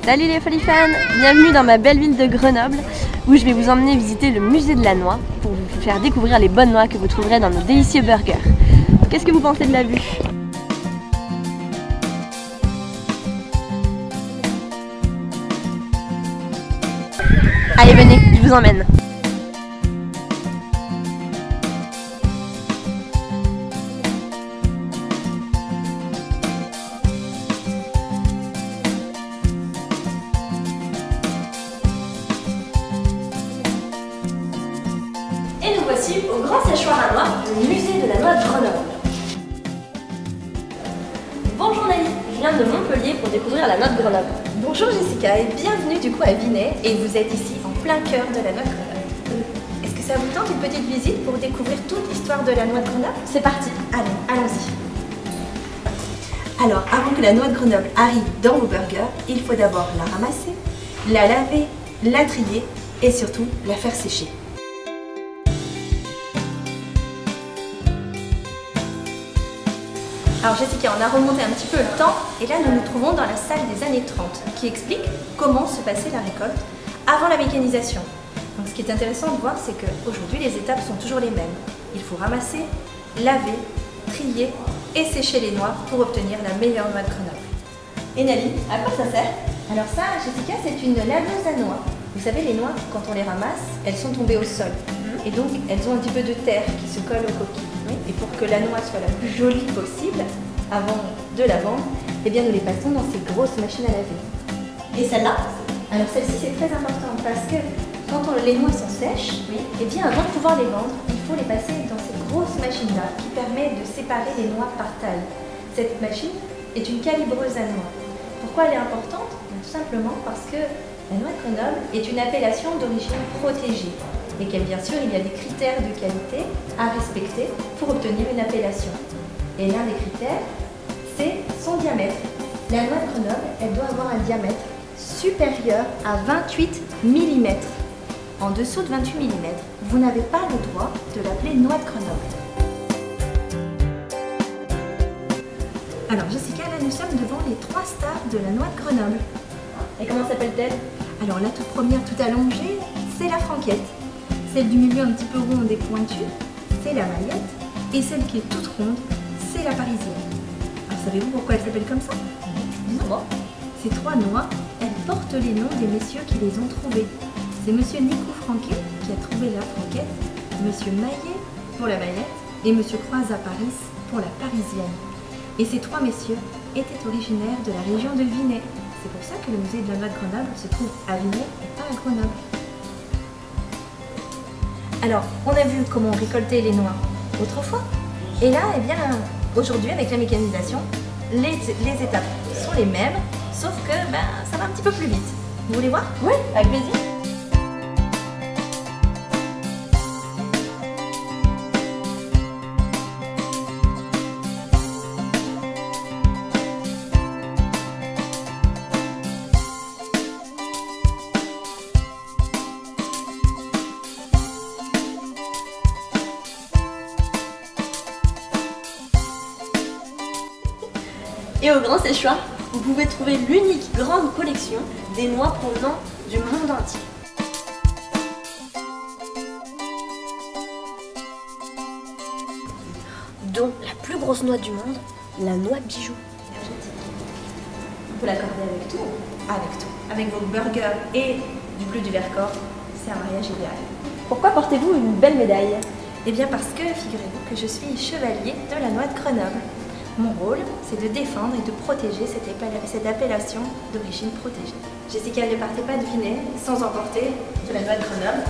Salut les Folifans, bienvenue dans ma belle ville de Grenoble où je vais vous emmener visiter le musée de la noix pour vous faire découvrir les bonnes noix que vous trouverez dans nos délicieux burgers. Qu'est-ce que vous pensez de la vue? Allez venez, je vous emmène. Et nous voici au Grand Séchoir à Noix, le musée de la noix de Grenoble. Bonjour Nelly, je viens de Montpellier pour découvrir la noix de Grenoble. Bonjour Jessica et bienvenue du coup à Vinay et vous êtes ici en plein cœur de la noix de Grenoble. Est-ce que ça vous tente une petite visite pour découvrir toute l'histoire de la noix de Grenoble? C'est parti. Allez, allons-y. Alors, avant que la noix de Grenoble arrive dans vos burgers, il faut d'abord la ramasser, la laver, la trier et surtout la faire sécher. Alors Jessica, on a remonté un petit peu le temps et là nous nous trouvons dans la salle des années 30 qui explique comment se passait la récolte avant la mécanisation. Donc ce qui est intéressant de voir, c'est qu'aujourd'hui les étapes sont toujours les mêmes. Il faut ramasser, laver, trier et sécher les noix pour obtenir la meilleure noix de Grenoble. Et Nelly, à quoi ça sert? Alors ça, Jessica, c'est une laveuse à noix. Vous savez, les noix, quand on les ramasse, elles sont tombées au sol. Et donc, elles ont un petit peu de terre qui se colle aux coquilles. Et pour que la noix soit la plus jolie possible, avant de la vendre, eh bien, nous les passons dans ces grosses machines à laver. Et celle-là? Alors celle-ci, c'est très important parce que quand les noix sont sèches, eh bien, avant de pouvoir les vendre, il faut les passer dans ces grosses machines-là qui permettent de séparer les noix par taille. Cette machine est une calibreuse à noix. Pourquoi elle est importante? Tout simplement parce que la noix de Grenoble est une appellation d'origine protégée et qu'il bien sûr il y a des critères de qualité à respecter pour obtenir une appellation. Et l'un des critères, c'est son diamètre. La noix de Grenoble, elle doit avoir un diamètre supérieur à 28 mm. En dessous de 28 mm, vous n'avez pas le droit de l'appeler noix de Grenoble. Alors Jessica, là nous sommes devant les 3 stars de la noix de Grenoble. Et comment s'appelle-t-elle? Alors la toute première, toute allongée, c'est la franquette. Celle du milieu un petit peu ronde et pointue, c'est la maillette. Et celle qui est toute ronde, c'est la parisienne. Alors savez-vous pourquoi elle s'appelle comme ça? Non. Ces 3 noix, elles portent les noms des messieurs qui les ont trouvées. C'est monsieur Nico Franquet qui a trouvé la franquette, monsieur Maillet pour la maillette et monsieur Croizat Paris pour la parisienne. Et ces 3 messieurs étaient originaires de la région de Vinay. C'est pour ça que le musée de la noix de Grenoble se trouve à Vinay et pas à Grenoble. Alors, on a vu comment récolter les noix autrefois. Et là, eh bien, aujourd'hui, avec la mécanisation, les étapes sont les mêmes, sauf que ça va un petit peu plus vite. Vous voulez voir? Oui, avec plaisir. Et au Grand Séchoir, vous pouvez trouver l'unique grande collection des noix provenant du monde entier. Dont la plus grosse noix du monde, la noix bijou. On peut l'accorder avec tout. Avec tout. Avec vos burgers et du bleu du Vercors, c'est un mariage idéal. Pourquoi portez-vous une belle médaille? Eh bien parce que, figurez-vous que je suis chevalier de la noix de Grenoble. Mon rôle, c'est de défendre et de protéger cette appellation d'origine protégée. Jessica, ne partez pas de Vinay sans emporter de la noix de Grenoble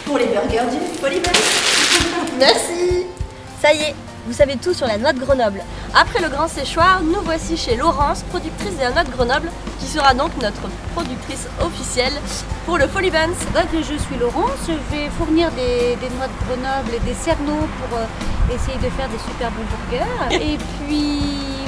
pour les burgers du Folibans. Merci. Ça y est, vous savez tout sur la noix de Grenoble. Après le Grand Séchoir, nous voici chez Laurence, productrice de la noix de Grenoble, qui sera donc notre productrice officielle pour le Folibans. Donc je suis Laurence, je vais fournir des noix de Grenoble et des cerneaux pour essayer de faire des super bons burgers. Et puis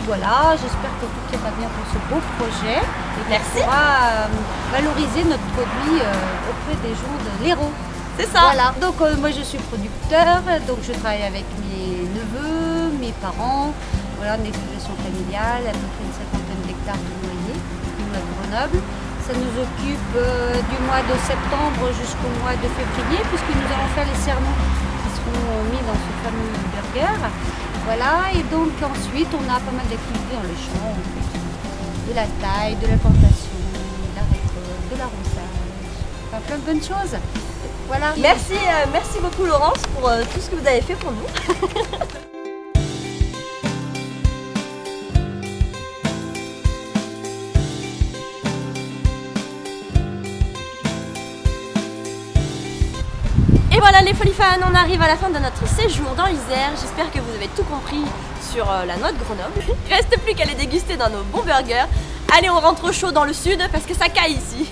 voilà, j'espère que tout ira bien pour ce beau projet. Et merci. On pourra valoriser notre produit auprès des gens de l'Hérault. C'est ça. Voilà, donc moi je suis producteur, donc je travaille avec mes neveux, mes parents, voilà, une exploitation familiale, à peu près une 50aine d'hectares de noyers. Grenoble. Ça nous occupe du mois de septembre jusqu'au mois de février, puisque nous allons faire les cernons qui seront mis dans ce fameux burger. Voilà, et donc ensuite on a pas mal d'activités dans le champ, on fait de la taille, de la plantation, de la récolte, de l'arrosage, enfin plein de bonnes choses. Voilà. Merci beaucoup Laurence pour tout ce que vous avez fait pour nous. Et voilà les Folies fans, on arrive à la fin de notre séjour dans l'Isère. J'espère que vous avez tout compris sur la noix de Grenoble. Il reste plus qu'à les déguster dans nos bons burgers. Allez, on rentre au chaud dans le sud parce que ça caille ici.